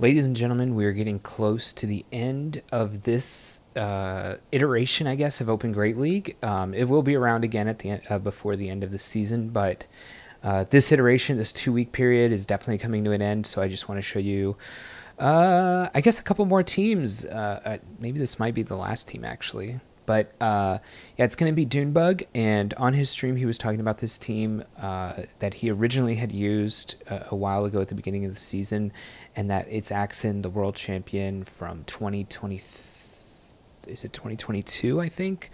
Ladies and gentlemen, we are getting close to the end of this iteration, I guess, of Open Great League. It will be around again at the end, before the end of the season, but this iteration, this 2-week period, is definitely coming to an end. So I just want to show you, I guess, a couple more teams. Maybe this might be the last team, actually. But yeah, it's going to be Dunebug, and on his stream he was talking about this team that he originally had used a while ago at the beginning of the season, and that it's Axon, the world champion from 2020, is it 2022, I think,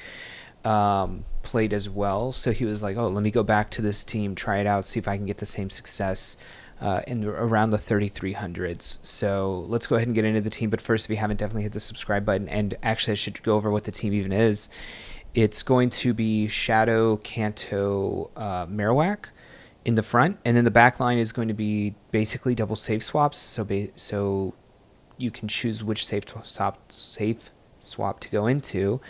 played as well. So he was like, oh, let me go back to this team, try it out, see if I can get the same success around the 3300s. So let's go ahead and get into the team. But first, if you haven't, definitely hit the subscribe button. And actually, I should go over what the team even is. It's going to be Shadow, Kanto, Marowak in the front, and then the back line is going to be basically double safe swaps. So you can choose which safe swap to go into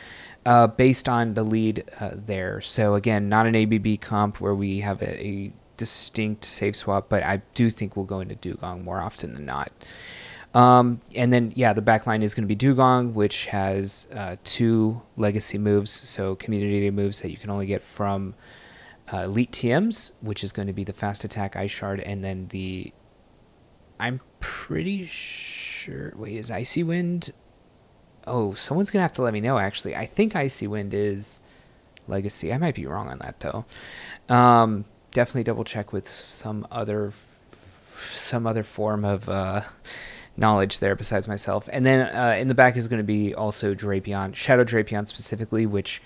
based on the lead there. So again, not an ABB comp where we have a distinct safe swap, but I do think we'll go into Dewgong more often than not. And then, yeah, the back line is going to be Dewgong, which has 2 legacy moves, so community moves that you can only get from elite TMs, which is going to be the fast attack, Ice Shard, and then I'm pretty sure, wait, is Icy Wind? Oh, someone's going to have to let me know, actually. I think Icy Wind is legacy. I might be wrong on that, though. Definitely double check with some other form of knowledge there besides myself. And then in the back is going to be also Drapion, Shadow Drapion specifically, which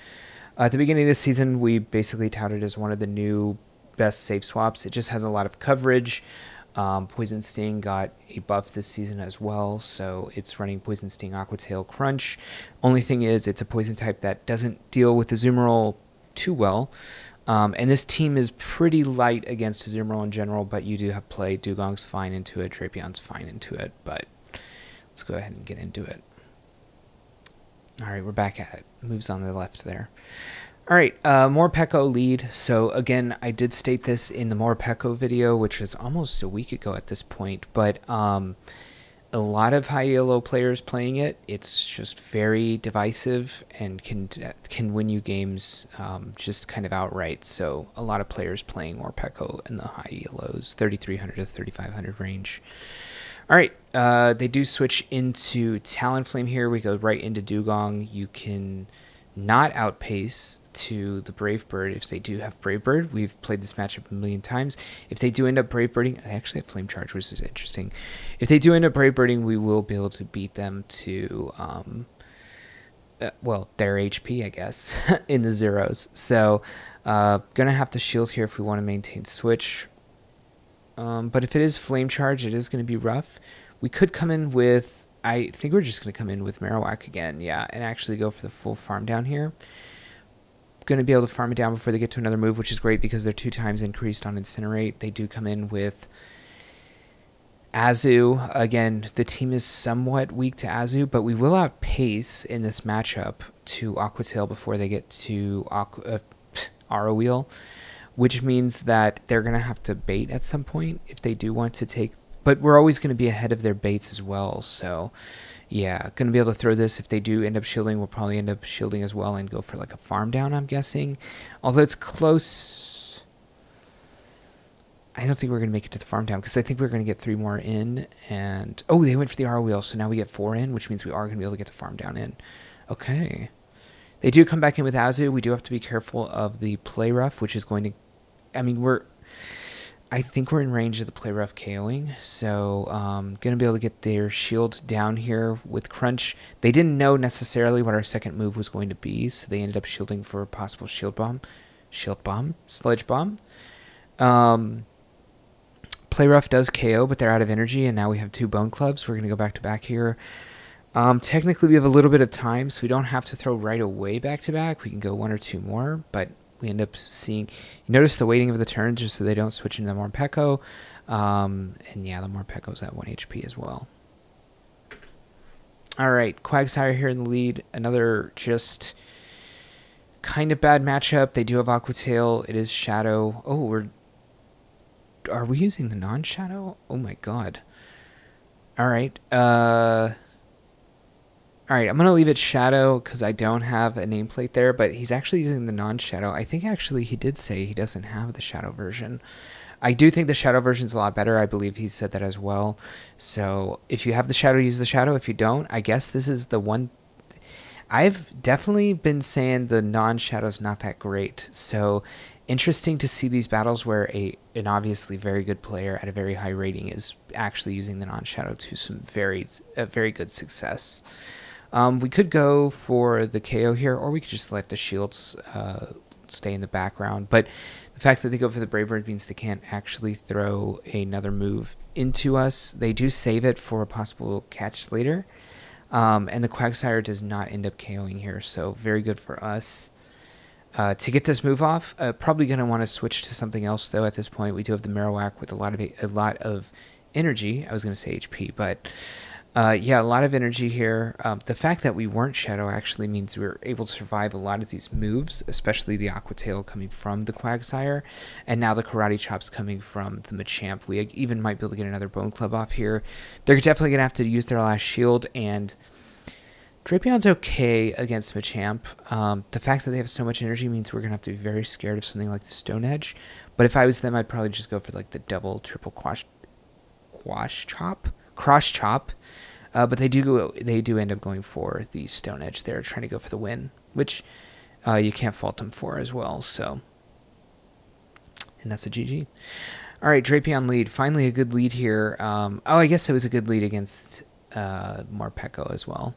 at the beginning of this season we basically touted as one of the new best safe swaps. It just has a lot of coverage. Poison Sting got a buff this season as well, so it's running Poison Sting, Aqua Tail, Crunch. Only thing is, it's a poison type that doesn't deal with Azumarill too well. And this team is pretty light against Azumarill in general, but you do have play. Dewgong's fine into it, Drapion's fine into it, but let's go ahead and get into it. Alright, we're back at it. Moves on the left there. Alright, Morpeko lead. So again, I did state this in the Morpeko video, which was almost a week ago at this point, but a lot of high elo players playing it. It's just very divisive and can win you games just kind of outright. So a lot of players playing Morpeko in the high elos, 3300 to 3500 range. All right, they do switch into Talonflame here. We go right into Dewgong. You can not outpace to the Brave Bird if they do have Brave Bird. We've played this matchup a million times. If they do end up Brave Birding, I actually have Flame Charge, which is interesting. If they do end up Brave Birding, we will be able to beat them to, well, their HP, I guess, in the zeros. So, gonna have to shield here if we want to maintain switch. But if it is Flame Charge, it is going to be rough. We could come in with, I think we're just going to come in with Marowak again, yeah, and actually go for the full farm down here. Going to be able to farm it down before they get to another move, which is great because they're 2 times increased on Incinerate. They do come in with Azu. Again, the team is somewhat weak to Azu, but we will outpace in this matchup to Aqua Tail before they get to Aura Wheel, which means that they're going to have to bait at some point if they do want to take. But we're always going to be ahead of their baits as well. So, yeah, going to be able to throw this. If they do end up shielding, we'll probably end up shielding as well and go for like a farm down, I'm guessing. Although it's close. I don't think we're going to make it to the farm down because I think we're going to get 3 more in. And, oh, they went for the R wheel. So now we get 4 in, which means we are going to be able to get the farm down in. Okay. They do come back in with Azu. We do have to be careful of the play rough, which is going to, I mean, I think we're in range of the play rough KOing, so going to be able to get their shield down here with Crunch. They didn't know necessarily what our second move was going to be, so they ended up shielding for a possible Sludge Bomb. Play rough does KO, but they're out of energy, and now we have 2 Bone Clubs. We're going to go back to back here. Technically, we have a little bit of time, so we don't have to throw right away back to back. We can go 1 or 2 more, but we end up seeing, you notice the waiting of the turns just so they don't switch into the Morpeko. And yeah, the Morpeko's at 1 HP as well. All right, Quagsire here in the lead. Another just kind of bad matchup. They do have Aqua Tail. It is Shadow. Oh, are we using the non-Shadow? Oh my god. All right. All right, I'm going to leave it Shadow because I don't have a nameplate there, but he's actually using the non-Shadow. I think actually he did say he doesn't have the Shadow version. I do think the Shadow version is a lot better. I believe he said that as well. So if you have the Shadow, use the Shadow. If you don't, I guess this is the one. I've definitely been saying the non-Shadow's not that great. So interesting to see these battles where an obviously very good player at a very high rating is actually using the non-Shadow to some very good success. We could go for the KO here, or we could just let the shields stay in the background. But the fact that they go for the Brave Bird means they can't actually throw another move into us. They do save it for a possible catch later. And the Quagsire does not end up KOing here, so very good for us. To get this move off, probably going to want to switch to something else, though, at this point. We do have the Marowak with a lot of energy. I was going to say HP, but... yeah, a lot of energy here. The fact that we weren't Shadow actually means we were able to survive a lot of these moves, especially the Aqua Tail coming from the Quagsire, and now the Karate Chops coming from the Machamp. We even might be able to get another Bone Club off here. They're definitely going to have to use their last shield, and Drapion's okay against Machamp. The fact that they have so much energy means we're going to have to be very scared of something like the Stone Edge, but if I was them, I'd probably just go for like the double, triple cross chop. But they do end up going for the Stone Edge there, trying to go for the win, which you can't fault them for as well. So, and that's a GG. All right, Drapion lead. Finally a good lead here. Oh, I guess it was a good lead against Morpeko as well.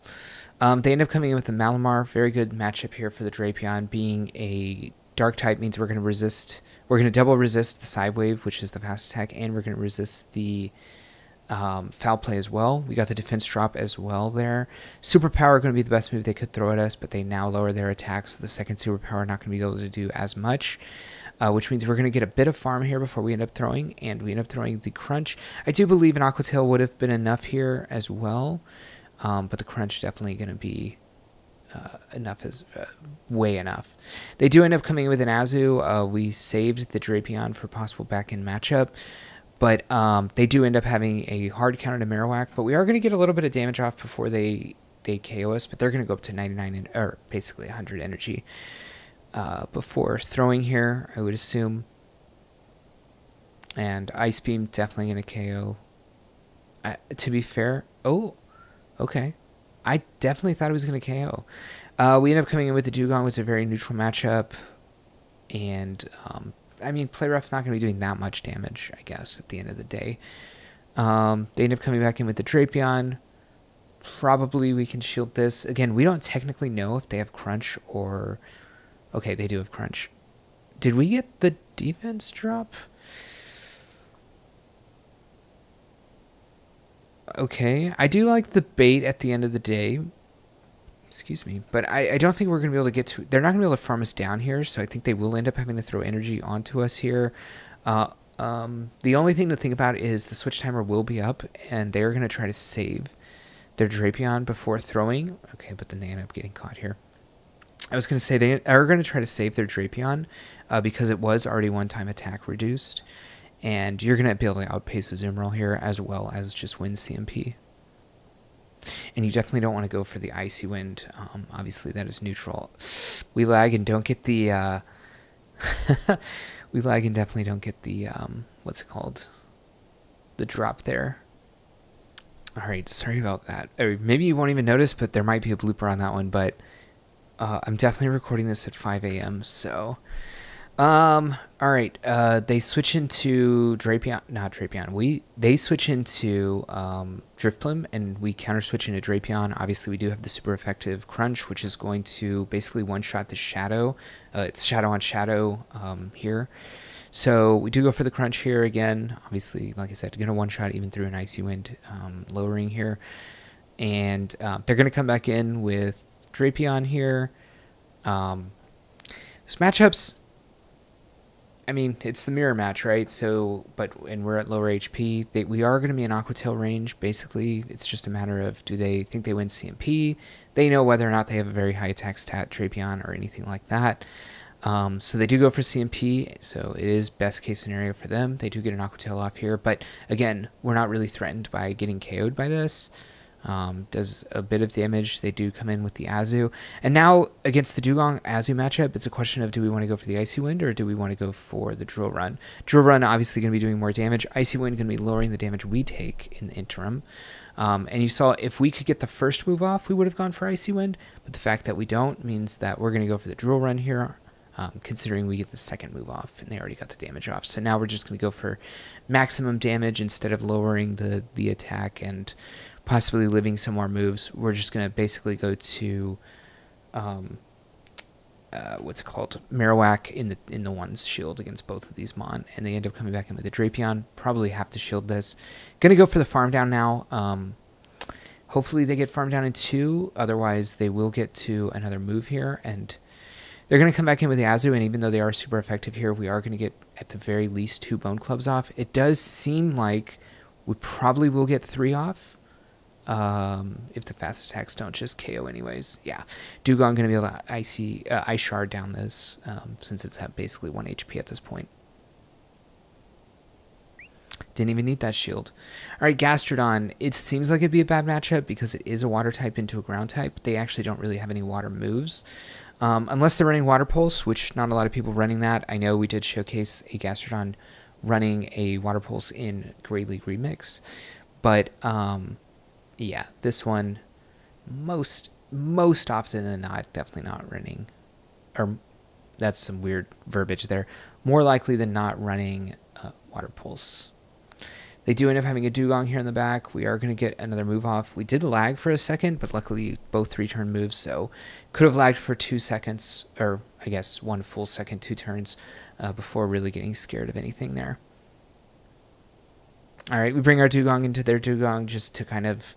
They end up coming in with the Malamar. Very good matchup here for the Drapion. Being a Dark type means we're going to resist. We're going to double resist the Side Wave, which is the fast attack, and we're going to resist the foul play as well. We got the defense drop as well there. Superpower going to be the best move they could throw at us, but they now lower their attacks, so the second superpower not going to be able to do as much, which means we're going to get a bit of farm here before we end up throwing, and we end up throwing the Crunch. I do believe an Aqua Tail would have been enough here as well, but the Crunch definitely going to be enough, as way enough. They do end up coming in with an Azu. We saved the Drapion for possible back-end matchup. But they do end up having a hard counter to Marowak, but we are going to get a little bit of damage off before they KO us, but they're going to go up to 99, or basically 100 energy before throwing here, I would assume. And Ice Beam definitely going to KO. To be fair, oh, okay. I definitely thought it was going to KO. We end up coming in with the Dewgong, which is a very neutral matchup, and... I mean, Play Rough's not going to be doing that much damage, I guess, at the end of the day. They end up coming back in with the Drapion. Probably we can shield this. Again, we don't technically know if they have Crunch or... Okay, they do have Crunch. Did we get the defense drop? Okay, I do like the bait at the end of the day. Excuse me, but I don't think we're going to be able to get to... They're not going to be able to farm us down here, so I think they will end up having to throw energy onto us here. The only thing to think about is the switch timer will be up, and they're going to try to save their Drapion before throwing. Okay, but then they end up getting caught here. I was going to say they are going to try to save their Drapion because it was already one-time attack reduced, and you're going to be able to outpace a Zoomerl here as well as just win CMP. And you definitely don't want to go for the Icy Wind. Obviously, that is neutral. We lag and don't get the... we lag and definitely don't get the... what's it called? The drop there. Alright, sorry about that. Or maybe you won't even notice, but there might be a blooper on that one. But I'm definitely recording this at 5 a.m., so... Alright, they switch into Drapion, not Drapion, they switch into, Drifblim, and we counter switch into Drapion. Obviously, we do have the super effective Crunch, which is going to basically one-shot the Shadow. It's Shadow on Shadow, here. So, we do go for the Crunch here again. Obviously, like I said, going to one-shot even through an Icy Wind, lowering here. And, they're going to come back in with Drapion here. This matchup's... I mean, it's the mirror match, right? So, and we're at lower HP. We are going to be in Aqua Tail range. Basically, it's just a matter of, do they think they win CMP? They know whether or not they have a very high attack stat, Drapion, or anything like that. So they do go for CMP, so it is best case scenario for them. They do get an Aqua Tail off here, but again, we're not really threatened by getting KO'd by this. Does a bit of damage. They do come in with the Azu. And now, against the Dewgong Azu matchup, it's a question of do we want to go for the Icy Wind or do we want to go for the Drill Run? Drill Run obviously going to be doing more damage. Icy Wind going to be lowering the damage we take in the interim. And you saw if we could get the first move off, we would have gone for Icy Wind. But the fact that we don't means that we're going to go for the Drill Run here. Considering we get the second move off and they already got the damage off. So now we're just going to go for maximum damage instead of lowering the attack and possibly living some more moves. We're just going to basically go to what's it called, Marowak in the one's shield against both of these Mon, and they end up coming back in with the Drapion. Probably have to shield this. Gonna go for the farm down now. Hopefully they get farm down in 2, otherwise they will get to another move here, and they're going to come back in with the Azu, and even though they are super effective here, we are going to get, at the very least, 2 Bone Clubs off. It does seem like we probably will get 3 off, if the fast attacks don't just KO anyways. Yeah, Dewgong going to be able to Ice Shard down this, since it's at basically 1 HP at this point. Didn't even need that shield. Alright, Gastrodon. It seems like it'd be a bad matchup because it is a water type into a ground type. They actually don't really have any water moves. Unless they're running Water Pulse, which not a lot of people running that. I know we did showcase a Gastrodon running a Water Pulse in Great League Remix. But, yeah, this one, most often than not, definitely not running. Or, that's some weird verbiage there. More likely than not running Water Pulse. They do end up having a Dewgong here in the back. We are going to get another move off. We did lag for a second, but luckily both 3-turn moves, so could have lagged for 2 seconds, or I guess 1 full second, 2 turns, before really getting scared of anything there. Alright, we bring our Dewgong into their Dewgong just to kind of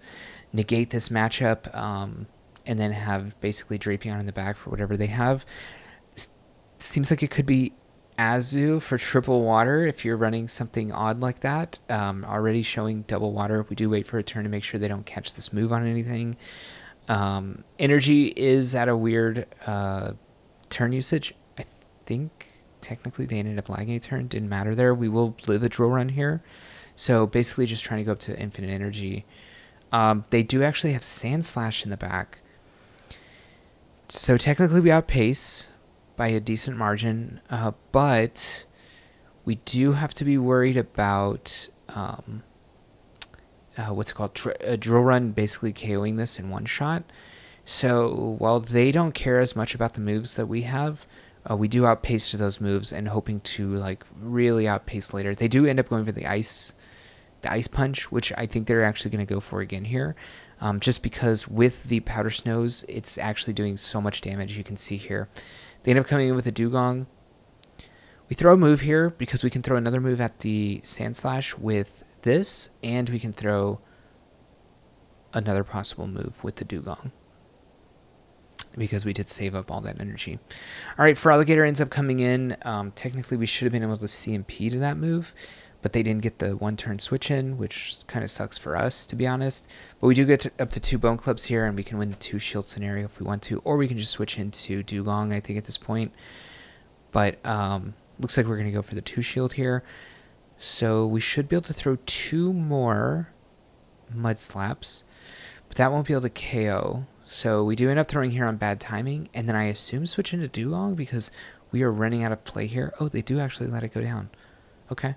negate this matchup, and then have basically Drapion in the back for whatever they have. Seems like it could be Azu for triple water if you're running something odd like that. Already showing double water. We do wait for a turn to make sure they don't catch this move on anything. Energy is at a weird turn usage. I think technically they ended up lagging a turn. Didn't matter there. We will live a drill run here. So basically just trying to go up to infinite energy. They do actually have Sand Slash in the back. So technically we outpace by a decent margin, but we do have to be worried about what's it called, a drill run basically KOing this in one shot. So while they don't care as much about the moves that we have, we do outpace to those moves and hoping to like really outpace later. They do end up going for the ice punch, which I think they're actually going to go for again here. Just because with the powder snows, it's actually doing so much damage. You can see here. They end up coming in with a Dewgong. We throw a move here because we can throw another move at the Sand Slash with this, and we can throw another possible move with the Dewgong because we did save up all that energy. All right, Feraligatr ends up coming in. Technically, we should have been able to CMP to that move, but they didn't get the 1-turn switch in, which kind of sucks for us, to be honest. But we do get up to 2 Bone Clubs here, and we can win the 2 shield scenario if we want to, or we can just switch into Dewgong, I think, at this point. But looks like we're going to go for the 2 shield here. So we should be able to throw 2 more Mud Slaps, but that won't be able to KO. So we do end up throwing here on bad timing, and then I assume switch into Dewgong because we are running out of play here. Oh, they do actually let it go down. Okay.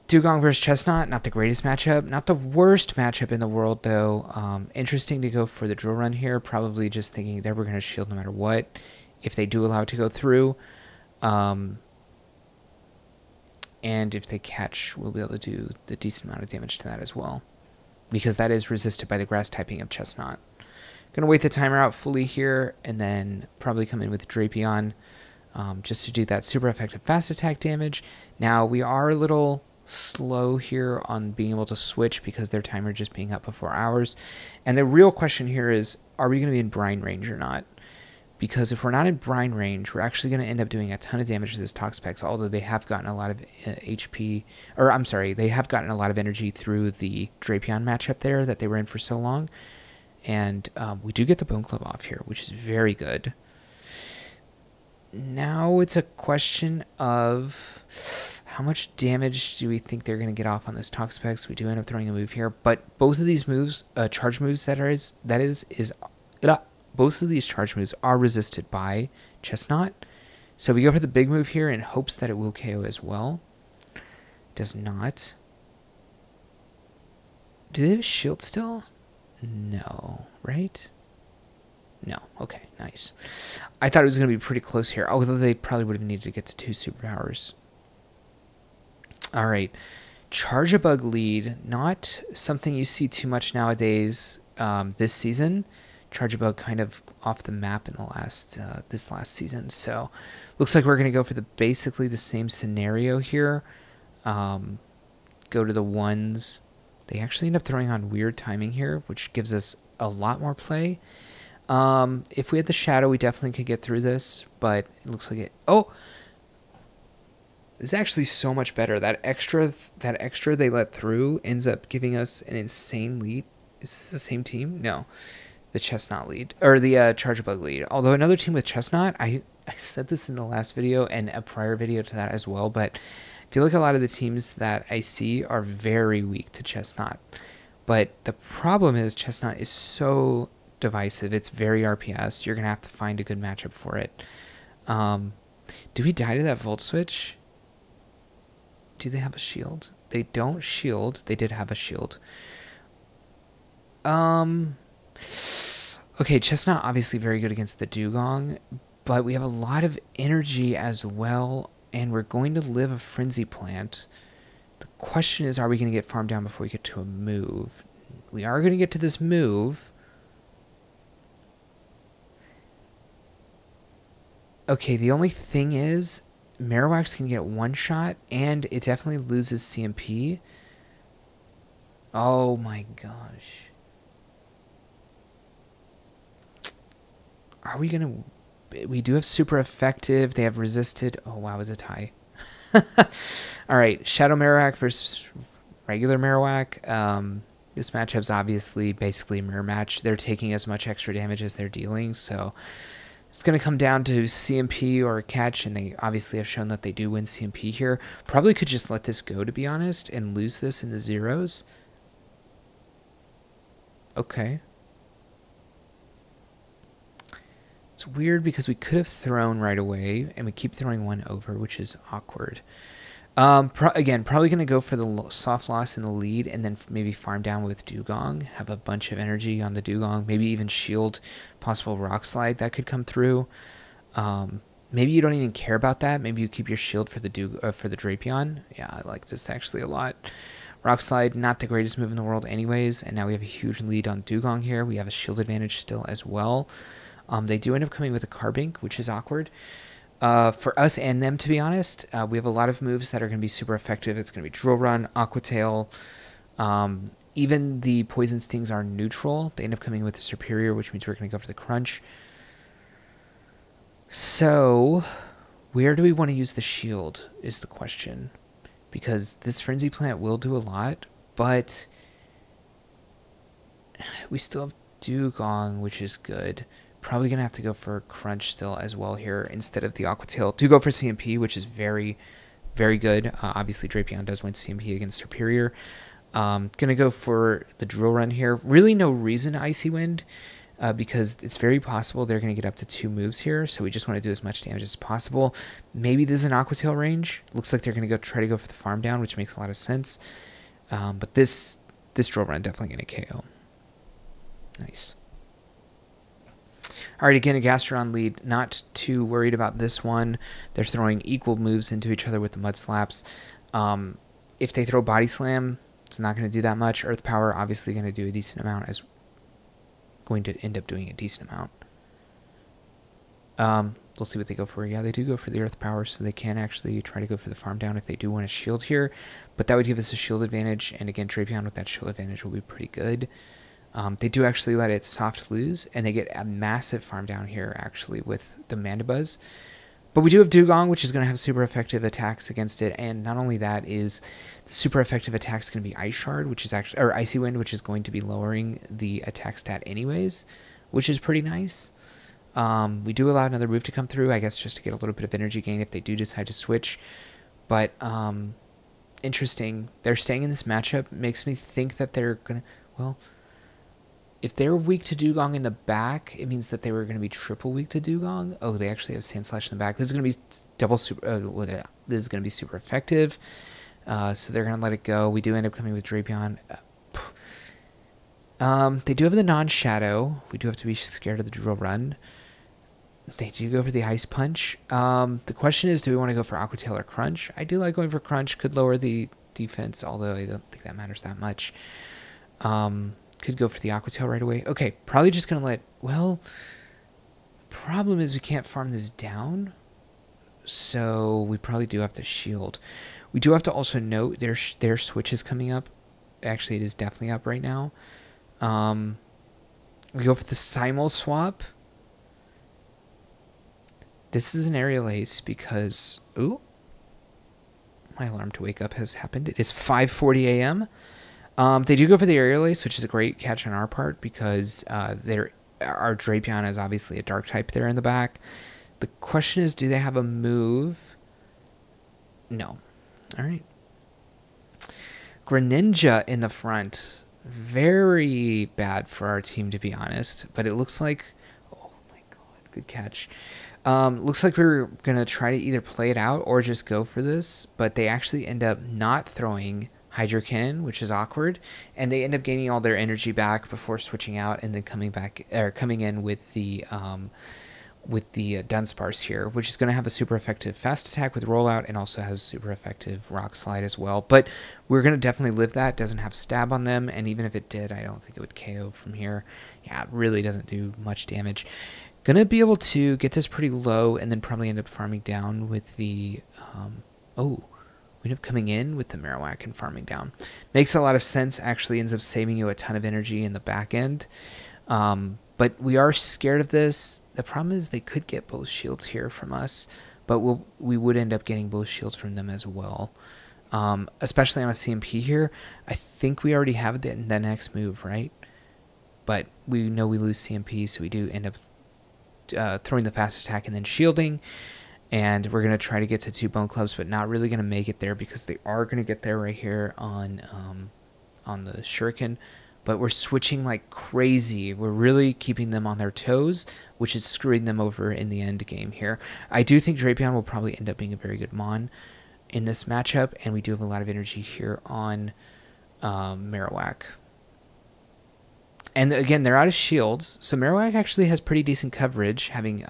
Dewgong versus Chestnut, not the greatest matchup. Not the worst matchup in the world, though. Interesting to go for the drill run here. Probably just thinking that we're going to shield no matter what. If they do allow it to go through. And if they catch, we'll be able to do the decent amount of damage to that as well. Because that is resisted by the grass typing of Chestnut. Going to wait the timer out fully here. And then probably come in with Drapion. Just to do that super effective fast attack damage. Now, we are a little slow here on being able to switch because their timer just being up before ours. And the real question here is, are we going to be in brine range or not? Because if we're not in brine range, we're actually going to end up doing a ton of damage to this Toxapex, although they have gotten a lot of they have gotten a lot of energy through the Drapion matchup there that they were in for so long. And we do get the Bone Club off here, which is very good. now it's a question of how much damage do we think they're going to get off on this Toxapex. We do end up throwing a move here, but both of these moves, charge moves both of these charge moves are resisted by Chestnut. So we go for the big move here in hopes that it will KO as well. Does not. Do they have a shield still? No, right? No. Okay, nice. I thought it was going to be pretty close here, although they probably would have needed to get to 2 superpowers. All right. Charge a bug lead. Not something you see too much nowadays this season. Charge a bug kind of off the map in the this last season. So looks like we're going to go for basically the same scenario here. Go to the ones. They actually end up throwing on weird timing here, which gives us a lot more play. If we had the shadow, we definitely could get through this, but it looks like it. Oh, it's actually so much better. That extra they let through ends up giving us an insane lead. Is this the same team? No, the Chestnut lead or the Charge Bug lead. Although another team with Chestnut, I said this in the last video and a prior video to that as well, but I feel like a lot of the teams that I see are very weak to Chestnut. But the problem is Chestnut is so divisive. It's very RPS. You're going to have to find a good matchup for it. Do we die to that Volt Switch? Do they have a shield? They don't shield. They did have a shield. Okay, Chestnut obviously very good against the Dewgong, but we have a lot of energy as well, and we're going to live a Frenzy Plant. The question is, are we going to get farmed down before we get to a move? We are going to get to this move. Okay, the only thing is, Marowak can get one shot, and it definitely loses CMP. Oh my gosh. Are we going to... We do have super effective. They have resisted. Oh, wow, it's a tie. All right, Shadow Marowak versus regular Marowak. This matchup's obviously basically a mirror match. They're taking as much extra damage as they're dealing, so it's going to come down to CMP or a catch, and they obviously have shown that they do win CMP here. Probably could just let this go, to be honest, and lose this in the zeros. Okay. It's weird because we could have thrown right away, and we keep throwing one over, which is awkward. Again, probably going to go for the soft loss in the lead, and then maybe farm down with Dewgong. Have a bunch of energy on the Dewgong. Maybe even shield possible Rock Slide that could come through. Maybe you don't even care about that. Maybe you keep your shield for the Drapion. Yeah, I like this actually a lot. Rock Slide, not the greatest move in the world anyways, and now we have a huge lead on Dewgong here. We have a shield advantage still as well. They do end up coming with a Carbink, which is awkward. For us and them, to be honest, we have a lot of moves that are going to be super effective. It's going to be Drill Run, Aqua Tail. Even the Poison Stings are neutral. They end up coming with a Superior, which means we're going to go for the Crunch. So, where do we want to use the shield is the question. Because this Frenzy Plant will do a lot, but we still have Dewgong, which is good. Probably going to have to go for Crunch still as well here instead of the Aqua Tail. Do go for CMP, which is very, very good. Obviously, Drapion does win CMP against Superior. Going to go for the Drill Run here. Really no reason to Icy Wind because it's very possible they're going to get up to 2 moves here. So we just want to do as much damage as possible. Maybe this is an Aqua Tail range. Looks like they're going to try to go for the farm down, which makes a lot of sense. But this Drill Run definitely going to KO. Nice. All right, again, a Gastron lead. Not too worried about this one. They're throwing equal moves into each other with the Mud Slaps. If they throw Body Slam, it's not going to do that much. Earth Power, obviously going to do a decent amount. Going to end up doing a decent amount. We'll see what they go for. Yeah, they do go for the Earth Power, so they can actually try to go for the farm down if they do want a shield here. But that would give us a shield advantage, and again, Drapion with that shield advantage will be pretty good. They do actually let it soft lose, and they get a massive farm down here, actually, with the Mandibuzz. But we do have Dewgong, which is going to have super effective attacks against it, and not only that is the super effective attack is going to be Ice Shard, which is actually, or Icy Wind, which is going to be lowering the attack stat anyways, which is pretty nice. We do allow another move to come through, I guess, just to get a little bit of energy gain if they do decide to switch. But interesting. They're staying in this matchup. Makes me think that they're going to... Well, if they're weak to Dewgong in the back, it means that they were going to be triple weak to Dewgong. Oh, they actually have Sandslash in the back. This is going to be double super... this is going to be super effective. So they're going to let it go. We do end up coming with Drapion. They do have the non-shadow. We do have to be scared of the drill run. They do go for the Ice Punch. The question is, do we want to go for Aqua Tail or Crunch? I do like going for Crunch. Could lower the defense, although I don't think that matters that much. Could go for the Aqua Tail right away. Okay, probably just going to let... Well, problem is we can't farm this down. So we probably do have to shield. We do have to also note their switch is coming up. Actually, it is definitely up right now. We go for the Simul Swap. This is an aerial ace because... Ooh. My alarm to wake up has happened. It is 5:40 a.m. They do go for the aerial ace, which is a great catch on our part because our Drapion is obviously a dark type there in the back. The question is, do they have a move? No. All right. Greninja in the front. Very bad for our team, to be honest. But it looks like... Oh, my God. Good catch. Looks like we were going to try to either play it out or just go for this. But they actually end up not throwing Hydro Cannon, which is awkward. And they end up gaining all their energy back before switching out and then coming in with the Dunsparce here, which is going to have a super effective fast attack with rollout and also has super effective rock slide as well. But we're going to definitely live that. It doesn't have stab on them, and even if it did, I don't think it would KO from here. Yeah, it really doesn't do much damage. Going to be able to get this pretty low and then probably end up farming down with the... we end up coming in with the Marowak and farming down. Makes a lot of sense. Actually ends up saving you a ton of energy in the back end. But we are scared of this. The problem is they could get both shields here from us, but we would end up getting both shields from them as well. Especially on a CMP here. I think we already have the next move, right? But we know we lose CMP, so we do end up throwing the fast attack and then shielding. And we're going to try to get to 2 Bone Clubs, but not really going to make it there because they are going to get there right here on the Shuriken. But we're switching like crazy. We're really keeping them on their toes, which is screwing them over in the end game here. I do think Drapion will probably end up being a very good Mon in this matchup, and we do have a lot of energy here on Marowak. And again, they're out of shields, so Marowak actually has pretty decent coverage, having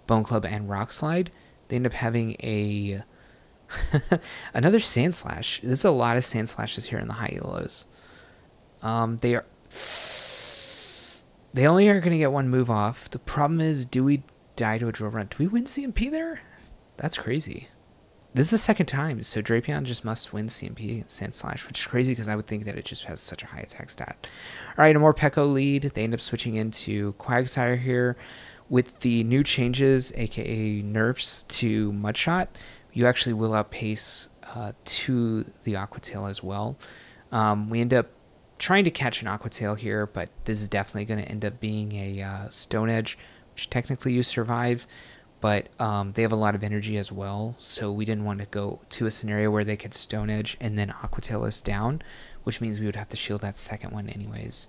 Bone Club and Rock Slide. They end up having a another Sandslash. There's a lot of Sandslashes here in the high elos. They only are going to get 1 move off. The problem is, do we die to a drill run? Do we win CMP there? That's crazy. This is the second time, so Drapion just must win CMP against Sandslash, which is crazy because I would think that it just has such a high attack stat. All right, a more Pekko lead. They end up switching into Quagsire here. With the new changes, aka nerfs to Mudshot, you actually will outpace to the Aqua Tail as well. We end up trying to catch an Aqua Tail here, but this is definitely going to end up being a Stone Edge, which technically you survive, but they have a lot of energy as well, so we didn't want to go to a scenario where they could Stone Edge and then Aqua Tail us down, which means we would have to shield that second one anyways.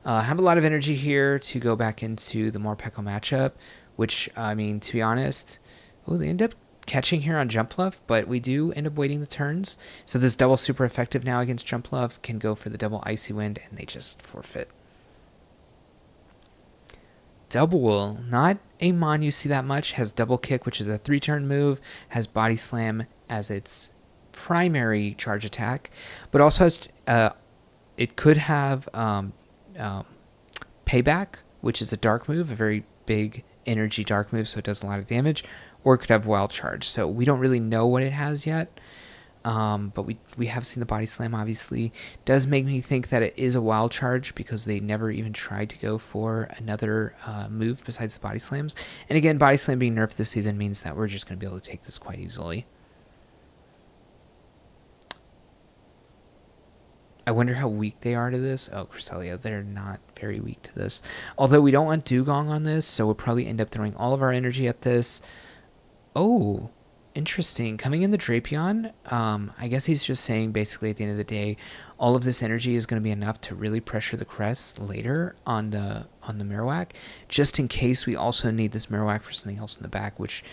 Have a lot of energy here to go back into the more Pekko matchup, which, I mean, to be honest, they end up catching here on Jumpluff, but we do end up waiting the turns. So this double super effective now against Jumpluff can go for the double Icy Wind, and they just forfeit. Double Wool, not a Mon you see that much, has Double Kick, which is a 3-turn move, has Body Slam as its primary charge attack, but also has, it could have Payback, which is a dark move, a very big energy dark move, so it does a lot of damage, or it could have Wild Charge. So we don't really know what it has yet, but we have seen the Body Slam, obviously. Does make me think that it is a Wild Charge because they never even tried to go for another move besides the Body Slams. And again, Body Slam being nerfed this season means that we're just going to be able to take this quite easily. I wonder how weak they are to this. Oh, Cresselia, they're not very weak to this. Although we don't want Dewgong on this, so we'll probably end up throwing all of our energy at this. Oh, interesting. Coming in the Drapion, I guess he's just saying basically at the end of the day, all of this energy is going to be enough to really pressure the crest later on the Marowak, just in case we also need this Marowak for something else in the back, which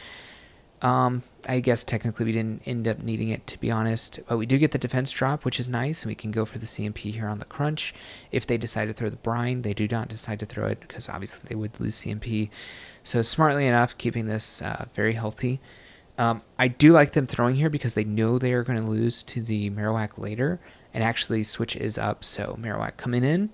I guess technically we didn't end up needing it, to be honest. But we do get the defense drop, which is nice, and we can go for the CMP here on the crunch. If they decide to throw the brine, they do not decide to throw it because obviously they would lose CMP. So smartly enough, keeping this very healthy. I do like them throwing here because they know they are going to lose to the Marowak later, and actually switch is up, so Marowak coming in.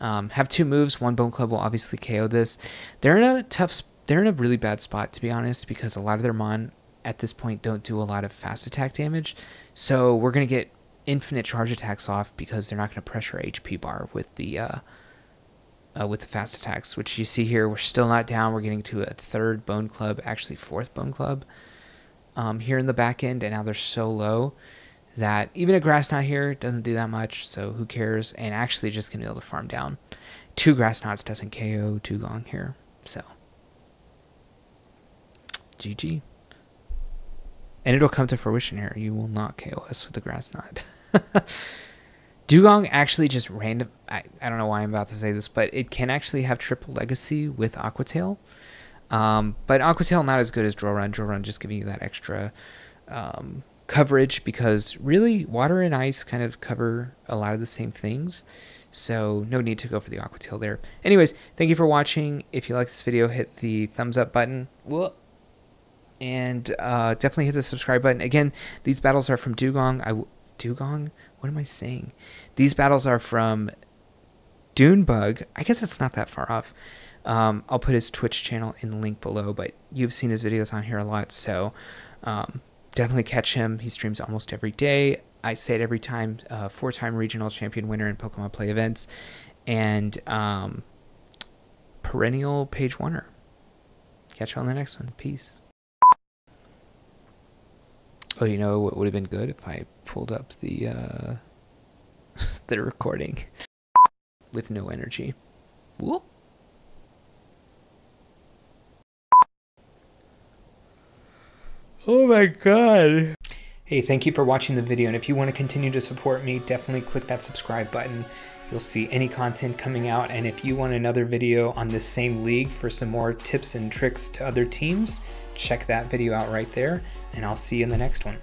Have 2 moves. 1 Bone Club will obviously KO this. They're in a really bad spot, to be honest, because a lot of their Mon at this point don't do a lot of fast attack damage. So we're going to get infinite charge attacks off because they're not going to pressure HP bar with the fast attacks, which you see here. We're still not down. We're getting to a 3rd Bone Club, actually 4th Bone Club here in the back end, and now they're so low that even a Grass Knot here doesn't do that much, so who cares? And actually just going to be able to farm down. 2 Grass Knots doesn't KO Dewgong here, so GG. And it'll come to fruition here. You will not KO us with the Grass Knot. Dewgong actually just random. I don't know why I'm about to say this, but it can actually have triple legacy with Aqua Tail. But Aqua Tail not as good as Drill Run. Drill Run just giving you that extra coverage, because really water and ice kind of cover a lot of the same things. So no need to go for the Aqua Tail there. Anyways, thank you for watching. If you like this video, hit the thumbs up button. And definitely hit the subscribe button. Again, these battles are from Dewgong. Dewgong? What am I saying? These battles are from Dunebug. I guess it's not that far off. I'll put his Twitch channel in the link below, but you've seen his videos on here a lot, so definitely catch him. He streams almost every day. I say it every time. 4-time regional champion winner in Pokemon Play events, and perennial page winner. Catch you on the next one. Peace. Oh, you know what would have been good if I pulled up the the recording with no energy. Whoop. Oh my god. Hey, thank you for watching the video, and if you want to continue to support me, definitely click that subscribe button. You'll see any content coming out, and if you want another video on this same league for some more tips and tricks to other teams, check that video out right there, and I'll see you in the next one.